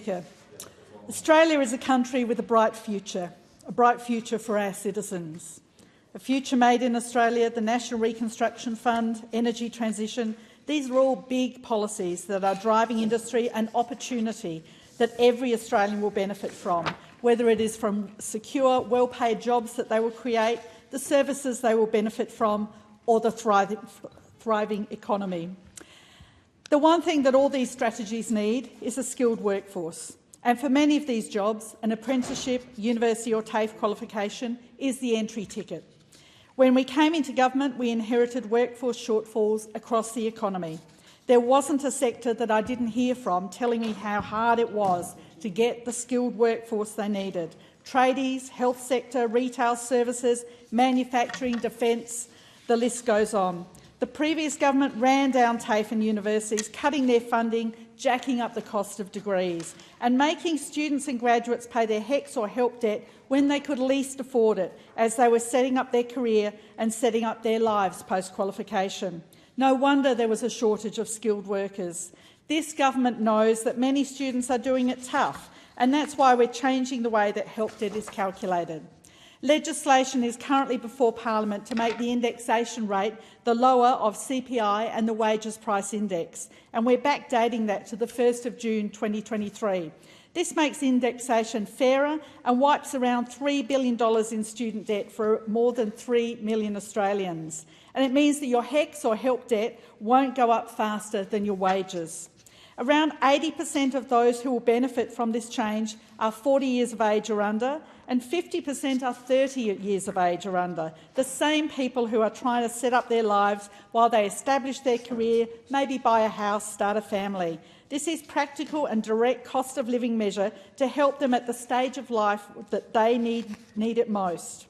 Speaker. Australia is a country with a bright future for our citizens. A future made in Australia, the National Reconstruction Fund, energy transition, these are all big policies that are driving industry and opportunity that every Australian will benefit from, whether it is from secure, well-paid jobs that they will create, the services they will benefit from, or the thriving economy. The one thing that all these strategies need is a skilled workforce. And for many of these jobs, an apprenticeship, university or TAFE qualification is the entry ticket. When we came into government, we inherited workforce shortfalls across the economy. There wasn't a sector that I didn't hear from telling me how hard it was to get the skilled workforce they needed. Tradies, health sector, retail services, manufacturing, defence, the list goes on. The previous government ran down TAFE and universities, cutting their funding, jacking up the cost of degrees, and making students and graduates pay their HECS or HELP debt when they could least afford it, as they were setting up their career and setting up their lives post-qualification. No wonder there was a shortage of skilled workers. This government knows that many students are doing it tough, and that's why we're changing the way that HELP debt is calculated. Legislation is currently before Parliament to make the indexation rate the lower of CPI and the Wages Price Index, and we're backdating that to the 1st of June 2023. This makes indexation fairer and wipes around $3 billion in student debt for more than 3 million Australians. And it means that your HECS or HELP debt won't go up faster than your wages. Around 80% of those who will benefit from this change are 40 years of age or under, and 50% are 30 years of age or under, the same people who are trying to set up their lives while they establish their career, maybe buy a house, start a family. This is practical and direct cost of living measure to help them at the stage of life that they need it most.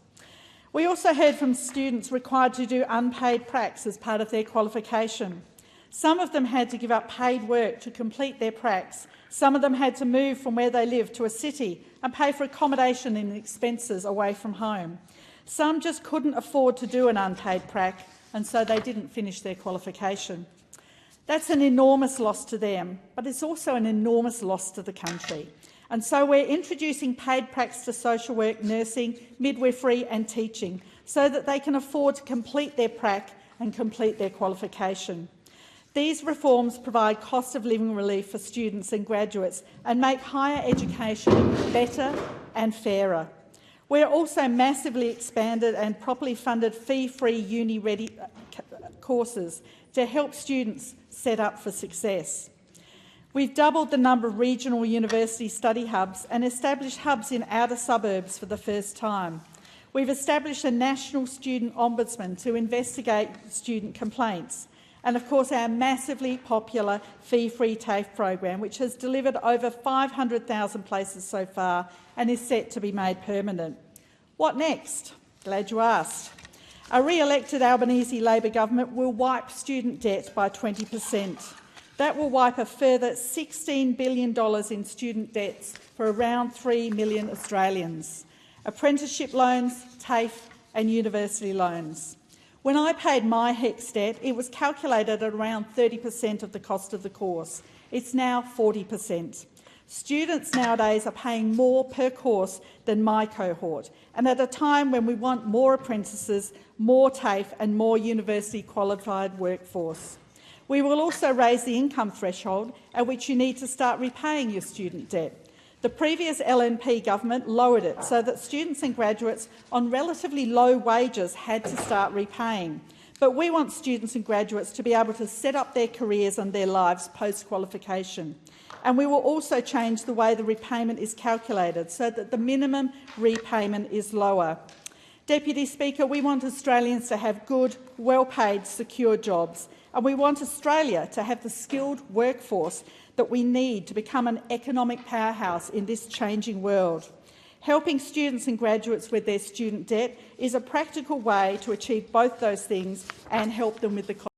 We also heard from students required to do unpaid pracs as part of their qualification. Some of them had to give up paid work to complete their pracs. Some of them had to move from where they lived to a city and pay for accommodation and expenses away from home. Some just couldn't afford to do an unpaid prac, and so they didn't finish their qualification. That's an enormous loss to them, but it's also an enormous loss to the country. And so we're introducing paid pracs to social work, nursing, midwifery and teaching so that they can afford to complete their prac and complete their qualification. These reforms provide cost of living relief for students and graduates and make higher education better and fairer. We're also massively expanded and properly funded fee-free uni-ready courses to help students set up for success. We've doubled the number of regional university study hubs and established hubs in outer suburbs for the first time. We've established a national student ombudsman to investigate student complaints. And of course our massively popular fee-free TAFE program, which has delivered over 500,000 places so far and is set to be made permanent. What next? Glad you asked. A re-elected Albanese Labor government will wipe student debt by 20%. That will wipe a further $16 billion in student debts for around 3 million Australians. Apprenticeship loans, TAFE and university loans. When I paid my HECS debt, it was calculated at around 30% of the cost of the course. It's now 40%. Students nowadays are paying more per course than my cohort, and at a time when we want more apprentices, more TAFE and more university-qualified workforce. We will also raise the income threshold at which you need to start repaying your student debt. The previous LNP government lowered it so that students and graduates on relatively low wages had to start repaying. But we want students and graduates to be able to set up their careers and their lives post-qualification. And we will also change the way the repayment is calculated so that the minimum repayment is lower. Deputy Speaker, we want Australians to have good, well-paid, secure jobs, and we want Australia to have the skilled workforce that we need to become an economic powerhouse in this changing world. Helping students and graduates with their student debt is a practical way to achieve both those things and help them with the